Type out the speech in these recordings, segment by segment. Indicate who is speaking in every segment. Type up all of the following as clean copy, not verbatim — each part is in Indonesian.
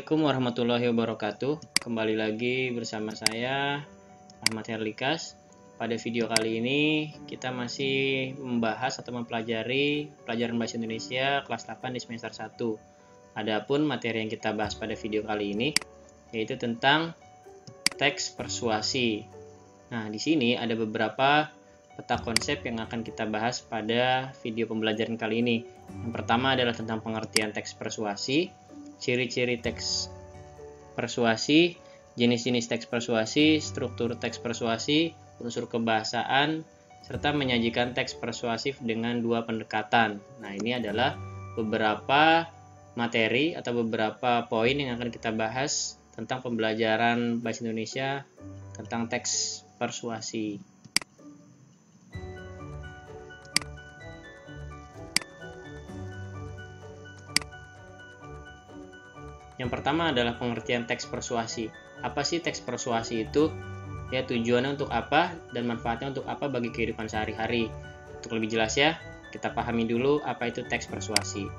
Speaker 1: Assalamualaikum warahmatullahi wabarakatuh. Kembali lagi bersama saya Ahmad Herlikas. Pada video kali ini kita masih membahas atau mempelajari pelajaran bahasa Indonesia kelas 8 di semester 1. Adapun materi yang kita bahas pada video kali ini yaitu tentang teks persuasi. Nah, di sini ada beberapa peta konsep yang akan kita bahas pada video pembelajaran kali ini. Yang pertama adalah tentang pengertian teks persuasi, ciri-ciri teks persuasi, jenis-jenis teks persuasi, struktur teks persuasi, unsur kebahasaan, serta menyajikan teks persuasif dengan dua pendekatan. Nah, ini adalah beberapa materi atau beberapa poin yang akan kita bahas tentang pembelajaran bahasa Indonesia tentang teks persuasi. Yang pertama adalah pengertian teks persuasi. Apa sih teks persuasi itu? Ya, tujuannya untuk apa dan manfaatnya untuk apa bagi kehidupan sehari-hari. Untuk lebih jelas ya, kita pahami dulu apa itu teks persuasi.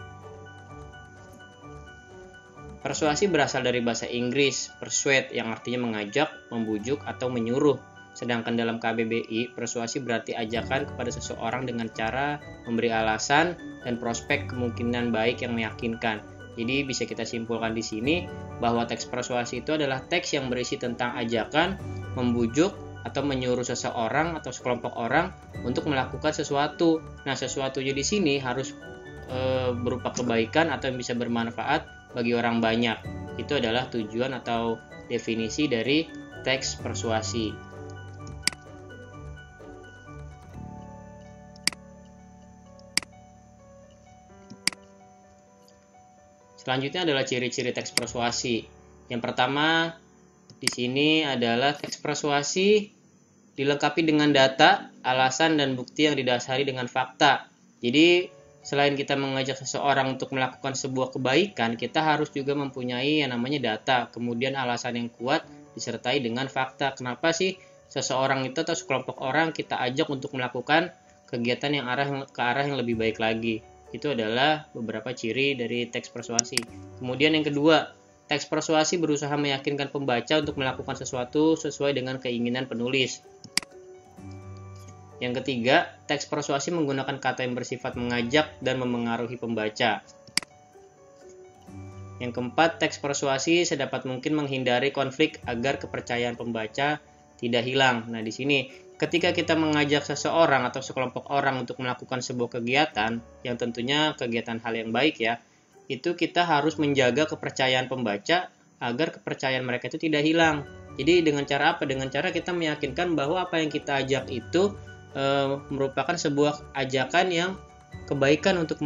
Speaker 1: Persuasi berasal dari bahasa Inggris, persuade, yang artinya mengajak, membujuk, atau menyuruh. Sedangkan dalam KBBI, persuasi berarti ajakan kepada seseorang dengan cara memberi alasan dan prospek kemungkinan baik yang meyakinkan. Jadi bisa kita simpulkan di sini bahwa teks persuasi itu adalah teks yang berisi tentang ajakan, membujuk, atau menyuruh seseorang atau sekelompok orang untuk melakukan sesuatu. Nah, sesuatunya di sini harus berupa kebaikan atau yang bisa bermanfaat bagi orang banyak. Itu adalah tujuan atau definisi dari teks persuasi. Selanjutnya adalah ciri-ciri teks persuasi. Yang pertama di sini adalah teks persuasi dilengkapi dengan data, alasan, dan bukti yang didasari dengan fakta. Jadi selain kita mengajak seseorang untuk melakukan sebuah kebaikan, kita harus juga mempunyai yang namanya data, kemudian alasan yang kuat disertai dengan fakta. Kenapa sih seseorang itu atau sekelompok orang kita ajak untuk melakukan kegiatan yang ke arah yang lebih baik lagi? Itu adalah beberapa ciri dari teks persuasi. Kemudian yang kedua, teks persuasi berusaha meyakinkan pembaca untuk melakukan sesuatu sesuai dengan keinginan penulis. Yang ketiga, teks persuasi menggunakan kata yang bersifat mengajak dan memengaruhi pembaca. Yang keempat, teks persuasi sedapat mungkin menghindari konflik agar kepercayaan pembaca tidak hilang. Nah, di sini ketika kita mengajak seseorang atau sekelompok orang untuk melakukan sebuah kegiatan, yang tentunya kegiatan hal yang baik ya, itu kita harus menjaga kepercayaan pembaca agar kepercayaan mereka itu tidak hilang. Jadi dengan cara apa? Dengan cara kita meyakinkan bahwa apa yang kita ajak itu merupakan sebuah ajakan yang kebaikan untuk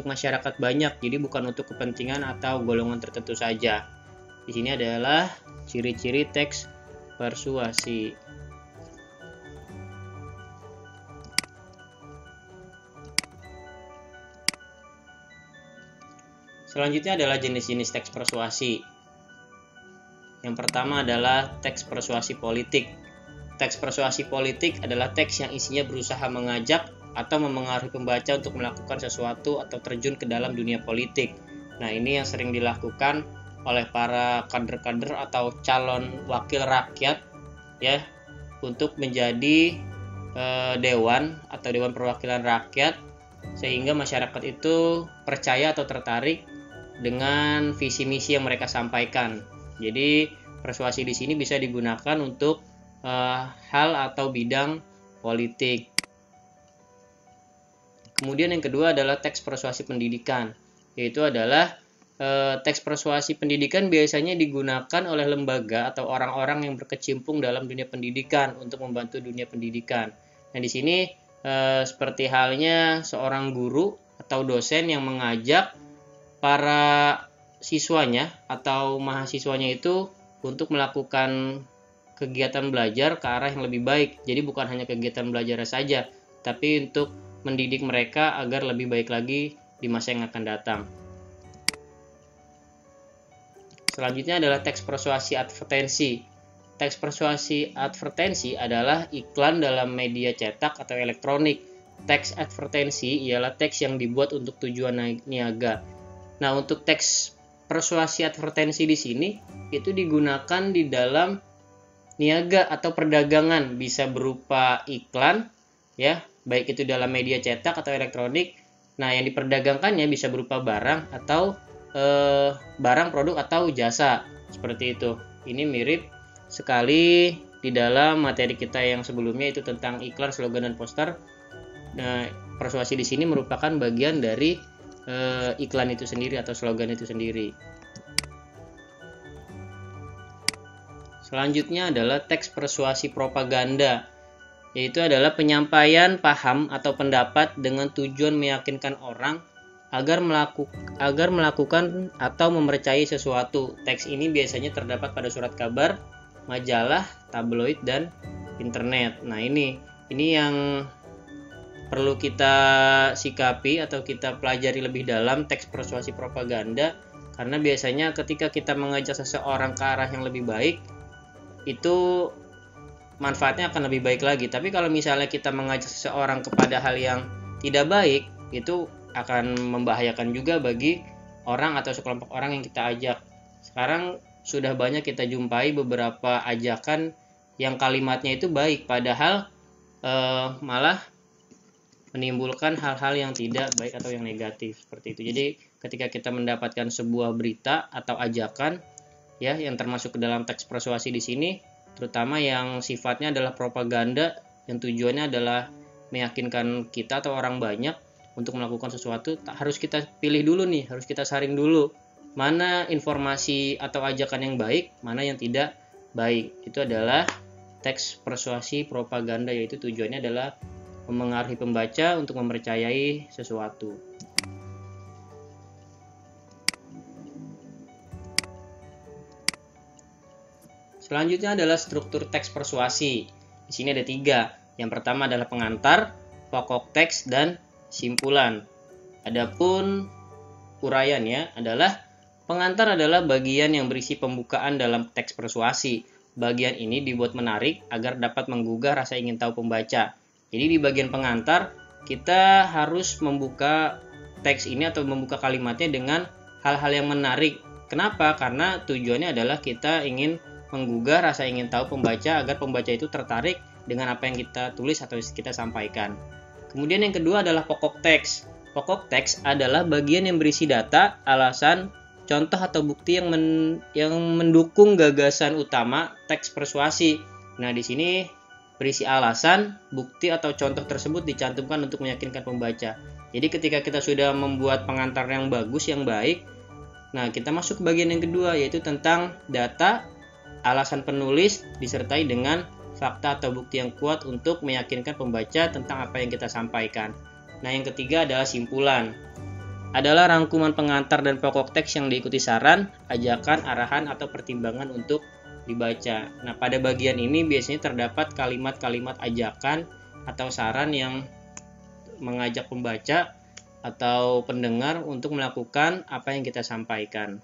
Speaker 1: masyarakat banyak. Jadi bukan untuk kepentingan atau golongan tertentu saja. Di sini adalah ciri-ciri teks persuasi. Selanjutnya adalah jenis-jenis teks persuasi. Yang pertama adalah teks persuasi politik. Teks persuasi politik adalah teks yang isinya berusaha mengajak atau memengaruhi pembaca untuk melakukan sesuatu atau terjun ke dalam dunia politik. Nah, ini yang sering dilakukan oleh para kader-kader atau calon wakil rakyat ya, untuk menjadi dewan atau dewan perwakilan rakyat, sehingga masyarakat itu percaya atau tertarik dengan visi misi yang mereka sampaikan. Jadi persuasi di sini bisa digunakan untuk hal atau bidang politik. Kemudian yang kedua adalah teks persuasi pendidikan, yaitu adalah teks persuasi pendidikan biasanya digunakan oleh lembaga atau orang-orang yang berkecimpung dalam dunia pendidikan untuk membantu dunia pendidikan. Nah, di sini seperti halnya seorang guru atau dosen yang mengajak para siswanya atau mahasiswanya itu untuk melakukan kegiatan belajar ke arah yang lebih baik. Jadi bukan hanya kegiatan belajar saja, tapi untuk mendidik mereka agar lebih baik lagi di masa yang akan datang. Selanjutnya adalah teks persuasi advertensi. Teks persuasi advertensi adalah iklan dalam media cetak atau elektronik. Teks advertensi ialah teks yang dibuat untuk tujuan niaga. Nah, untuk teks persuasi advertensi di sini itu digunakan di dalam niaga atau perdagangan, bisa berupa iklan ya, baik itu dalam media cetak atau elektronik. Nah, yang diperdagangkannya bisa berupa barang atau barang, produk atau jasa seperti itu. Ini mirip sekali di dalam materi kita yang sebelumnya itu tentang iklan, slogan dan poster. Nah, persuasi di sini merupakan bagian dari iklan itu sendiri atau slogan itu sendiri. Selanjutnya adalah teks persuasi propaganda, yaitu adalah penyampaian paham atau pendapat dengan tujuan meyakinkan orang agar melakukan atau mempercayai sesuatu. Teks ini biasanya terdapat pada surat kabar, majalah, tabloid, dan internet. Nah, ini yang perlu kita sikapi atau kita pelajari lebih dalam teks persuasi propaganda, karena biasanya ketika kita mengajak seseorang ke arah yang lebih baik, itu manfaatnya akan lebih baik lagi. Tapi kalau misalnya kita mengajak seseorang kepada hal yang tidak baik, itu akan membahayakan juga bagi orang atau sekelompok orang yang kita ajak. Sekarang sudah banyak kita jumpai beberapa ajakan yang kalimatnya itu baik, padahal malah menimbulkan hal-hal yang tidak baik atau yang negatif seperti itu. Jadi ketika kita mendapatkan sebuah berita atau ajakan ya yang termasuk ke dalam teks persuasi di sini, terutama yang sifatnya adalah propaganda, yang tujuannya adalah meyakinkan kita atau orang banyak untuk melakukan sesuatu, harus kita pilih dulu nih, harus kita saring dulu mana informasi atau ajakan yang baik, mana yang tidak baik. Itu adalah teks persuasi propaganda, yaitu tujuannya adalah memengaruhi pembaca untuk mempercayai sesuatu. Selanjutnya adalah struktur teks persuasi. Di sini ada 3. Yang pertama adalah pengantar, pokok teks, dan simpulan. Adapun uraiannya adalah pengantar adalah bagian yang berisi pembukaan dalam teks persuasi. Bagian ini dibuat menarik agar dapat menggugah rasa ingin tahu pembaca. Jadi di bagian pengantar kita harus membuka teks ini atau membuka kalimatnya dengan hal-hal yang menarik. Kenapa? Karena tujuannya adalah kita ingin menggugah rasa ingin tahu pembaca agar pembaca itu tertarik dengan apa yang kita tulis atau kita sampaikan. Kemudian yang kedua adalah pokok teks. Pokok teks adalah bagian yang berisi data, alasan, contoh atau bukti yang mendukung gagasan utama teks persuasi. Nah, di sini berisi alasan, bukti atau contoh tersebut dicantumkan untuk meyakinkan pembaca. Jadi ketika kita sudah membuat pengantar yang bagus, yang baik, nah kita masuk ke bagian yang kedua, yaitu tentang data, alasan penulis disertai dengan fakta atau bukti yang kuat untuk meyakinkan pembaca tentang apa yang kita sampaikan. Nah, yang ketiga adalah simpulan. Adalah rangkuman pengantar dan pokok teks yang diikuti saran, ajakan, arahan, atau pertimbangan untuk dibaca. Nah, pada bagian ini biasanya terdapat kalimat-kalimat ajakan atau saran yang mengajak pembaca atau pendengar untuk melakukan apa yang kita sampaikan.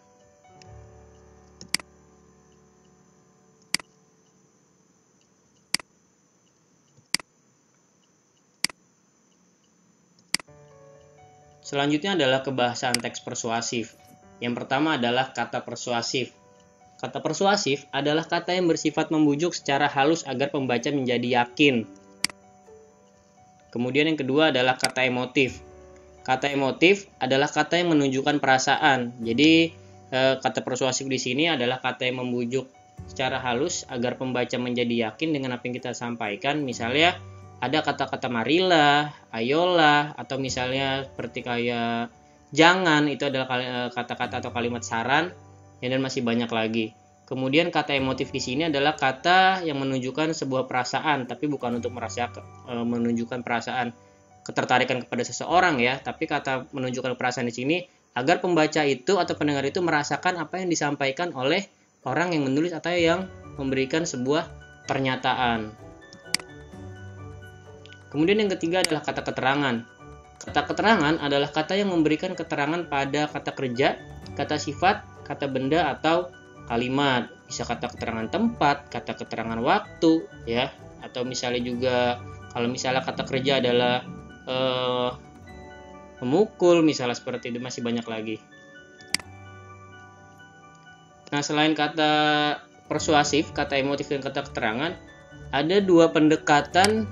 Speaker 1: Selanjutnya adalah kebahasaan teks persuasif. Yang pertama adalah kata persuasif. Kata persuasif adalah kata yang bersifat membujuk secara halus agar pembaca menjadi yakin. Kemudian yang kedua adalah kata emotif. Kata emotif adalah kata yang menunjukkan perasaan. Jadi kata persuasif di sini adalah kata yang membujuk secara halus agar pembaca menjadi yakin dengan apa yang kita sampaikan. Misalnya ada kata-kata marilah, ayolah, atau misalnya seperti kayak jangan, itu adalah kata-kata atau kalimat saran, dan masih banyak lagi. Kemudian kata emotif di sini adalah kata yang menunjukkan sebuah perasaan, tapi bukan untuk menunjukkan perasaan ketertarikan kepada seseorang ya, tapi kata menunjukkan perasaan di sini agar pembaca itu atau pendengar itu merasakan apa yang disampaikan oleh orang yang menulis atau yang memberikan sebuah pernyataan. Kemudian yang ketiga adalah kata keterangan. Kata keterangan adalah kata yang memberikan keterangan pada kata kerja, kata sifat, kata benda, atau kalimat. Bisa kata keterangan tempat, kata keterangan waktu, ya. Atau misalnya juga kalau misalnya kata kerja adalah memukul, misalnya seperti itu, masih banyak lagi. Nah, selain kata persuasif, kata emotif, dan kata keterangan, ada dua pendekatan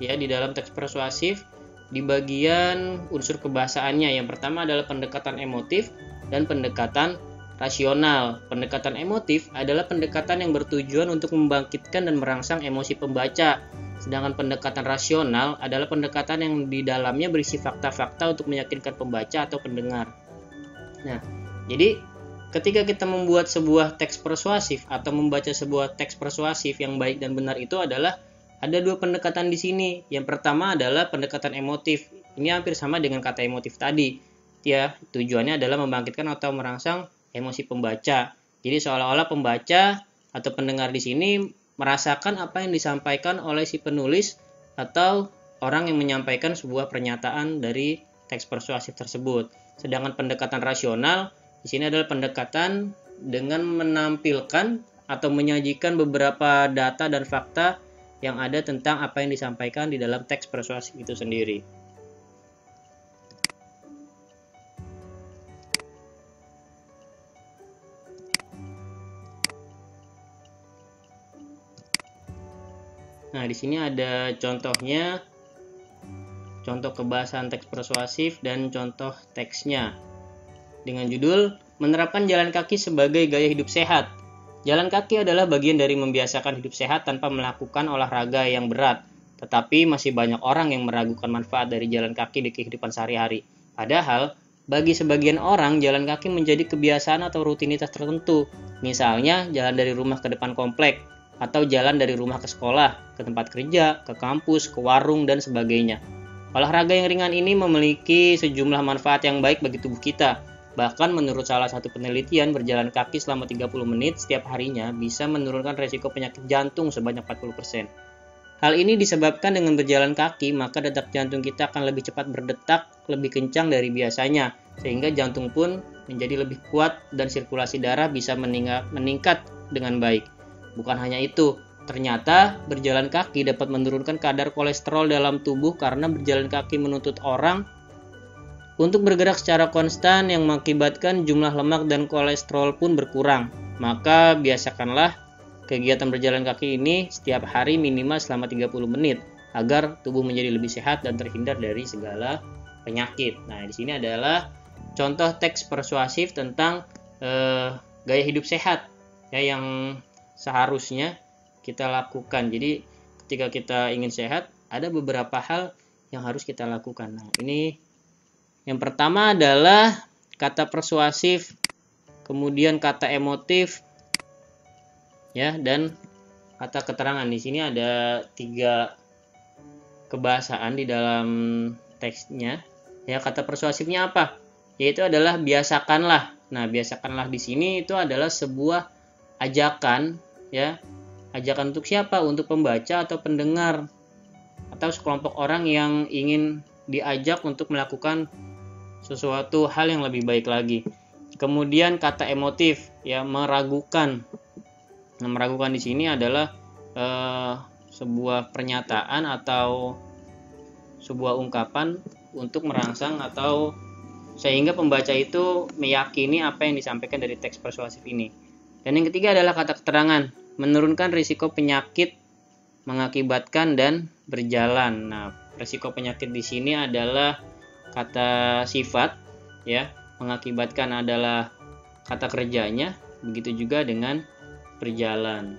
Speaker 1: ya di dalam teks persuasif di bagian unsur kebahasaannya. Yang pertama adalah pendekatan emotif dan pendekatan rasional. Pendekatan emotif adalah pendekatan yang bertujuan untuk membangkitkan dan merangsang emosi pembaca. Sedangkan pendekatan rasional adalah pendekatan yang di dalamnya berisi fakta-fakta untuk meyakinkan pembaca atau pendengar. Nah, jadi ketika kita membuat sebuah teks persuasif atau membaca sebuah teks persuasif yang baik dan benar, itu adalah ada dua pendekatan di sini. Yang pertama adalah pendekatan emotif. Ini hampir sama dengan kata emotif tadi. Ya, tujuannya adalah membangkitkan atau merangsang emosi pembaca. Jadi seolah-olah pembaca atau pendengar di sini merasakan apa yang disampaikan oleh si penulis atau orang yang menyampaikan sebuah pernyataan dari teks persuasif tersebut. Sedangkan pendekatan rasional di sini adalah pendekatan dengan menampilkan atau menyajikan beberapa data dan fakta yang ada tentang apa yang disampaikan di dalam teks persuasif itu sendiri. Nah, di sini ada contohnya, contoh kebahasan teks persuasif dan contoh teksnya. Dengan judul, menerapkan jalan kaki sebagai gaya hidup sehat. Jalan kaki adalah bagian dari membiasakan hidup sehat tanpa melakukan olahraga yang berat. Tetapi masih banyak orang yang meragukan manfaat dari jalan kaki di kehidupan sehari-hari. Padahal, bagi sebagian orang, jalan kaki menjadi kebiasaan atau rutinitas tertentu. Misalnya, jalan dari rumah ke depan komplek, atau jalan dari rumah ke sekolah, ke tempat kerja, ke kampus, ke warung, dan sebagainya. Olahraga yang ringan ini memiliki sejumlah manfaat yang baik bagi tubuh kita. Bahkan menurut salah satu penelitian, berjalan kaki selama 30 menit setiap harinya bisa menurunkan resiko penyakit jantung sebanyak 40%. Hal ini disebabkan dengan berjalan kaki, maka detak jantung kita akan lebih cepat berdetak, lebih kencang dari biasanya, sehingga jantung pun menjadi lebih kuat dan sirkulasi darah bisa meningkat dengan baik. Bukan hanya itu, ternyata berjalan kaki dapat menurunkan kadar kolesterol dalam tubuh karena berjalan kaki menuntut orang untuk bergerak secara konstan yang mengakibatkan jumlah lemak dan kolesterol pun berkurang. Maka biasakanlah kegiatan berjalan kaki ini setiap hari minimal selama 30 menit agar tubuh menjadi lebih sehat dan terhindar dari segala penyakit. Nah, di sini adalah contoh teks persuasif tentang gaya hidup sehat ya, yang seharusnya kita lakukan. Jadi ketika kita ingin sehat, ada beberapa hal yang harus kita lakukan. Nah, ini yang pertama adalah kata persuasif, kemudian kata emotif, ya, dan kata keterangan. Di sini ada 3 kebahasaan di dalam teksnya. Ya, kata persuasifnya apa? Yaitu adalah biasakanlah. Nah, biasakanlah di sini itu adalah sebuah ajakan, ya. Ajakan untuk siapa? Untuk pembaca atau pendengar atau sekelompok orang yang ingin diajak untuk melakukan sesuatu hal yang lebih baik lagi. Kemudian kata emotif, ya, meragukan. Nah, meragukan di sini adalah sebuah pernyataan atau sebuah ungkapan untuk merangsang atau sehingga pembaca itu meyakini apa yang disampaikan dari teks persuasif ini. Dan yang ketiga adalah kata keterangan, menurunkan risiko penyakit mengakibatkan dan berjalan. Nah, risiko penyakit di sini adalah kata sifat, ya, mengakibatkan adalah kata kerjanya, begitu juga dengan berjalan.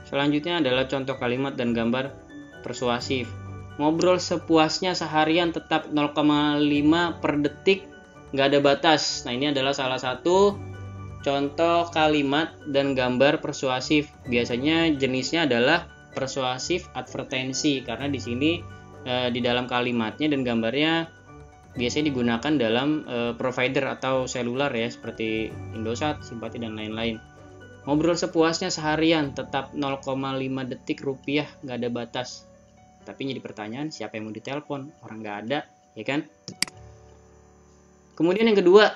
Speaker 1: Selanjutnya adalah contoh kalimat dan gambar persuasif. Ngobrol sepuasnya seharian tetap 0,5 per detik, nggak ada batas. Nah, ini adalah salah satu contoh kalimat dan gambar persuasif. Biasanya jenisnya adalah persuasif advertensi karena di sini di dalam kalimatnya dan gambarnya biasanya digunakan dalam provider atau seluler ya, seperti Indosat, Simpati, dan lain-lain. Ngobrol sepuasnya seharian tetap 0,5 detik rupiah, nggak ada batas. Tapi jadi pertanyaan, siapa yang mau ditelepon? Orang nggak ada, ya kan? Kemudian yang kedua,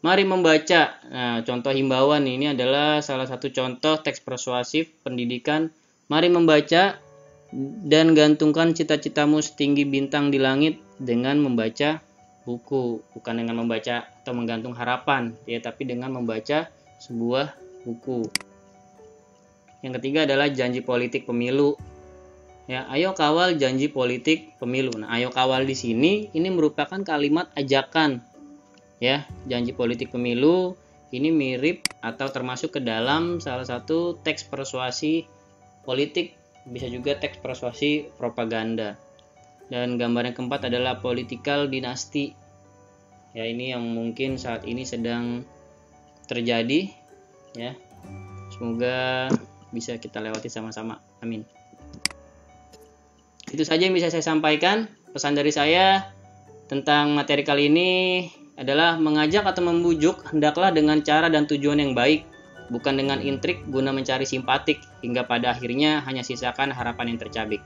Speaker 1: mari membaca. Nah, contoh himbauan ini adalah salah satu contoh teks persuasif pendidikan. Mari membaca dan gantungkan cita-citamu setinggi bintang di langit dengan membaca buku, bukan dengan membaca atau menggantung harapan, ya, tapi dengan membaca sebuah buku. Yang ketiga adalah janji politik pemilu. Ya, ayo kawal janji politik pemilu. Nah, ayo kawal di sini ini merupakan kalimat ajakan. Ya, janji politik pemilu ini mirip atau termasuk ke dalam salah satu teks persuasi politik, bisa juga teks persuasi propaganda. Dan gambar yang keempat adalah political dynasty. Ya, ini yang mungkin saat ini sedang terjadi, ya. Semoga bisa kita lewati sama-sama. Amin. Itu saja yang bisa saya sampaikan. Pesan dari saya tentang materi kali ini adalah mengajak atau membujuk hendaklah dengan cara dan tujuan yang baik, bukan dengan intrik guna mencari simpatik hingga pada akhirnya hanya sisakan harapan yang tercabik.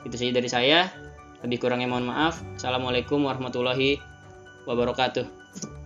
Speaker 1: Itu saja dari saya. Lebih kurangnya mohon maaf. Assalamualaikum warahmatullahi wabarakatuh.